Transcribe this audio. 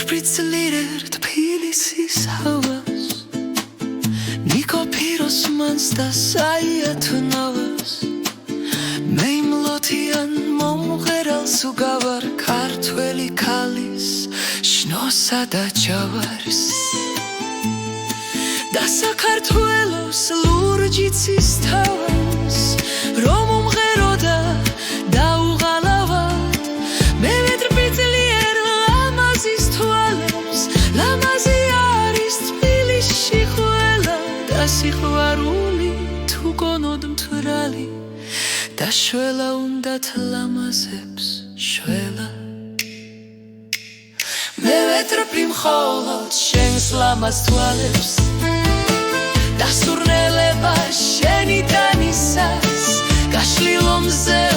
პრიცლირერ თბილისის ჰავას ნიკო პიროსმანს და საიათნავას მე მლოთიან მომღერალს უგავარ ქართველი ქალის შნოსა და ჯავარს და საქართველოს ლურჯიცის თავს რომ უმღერო და დაუღალავად მე მეტრფიცლიერ ლამაზის თვალებს ლამაზი არის თბილისში ყველა და სიყვარული თუ გონოდ მთვრალი და შველა უნდათ ლამაზებს შველა მე ვეტრფი მხოლოდ შენს ლამაზ თვალებს და სურნელება შენი დანისას გაშლილ ომზე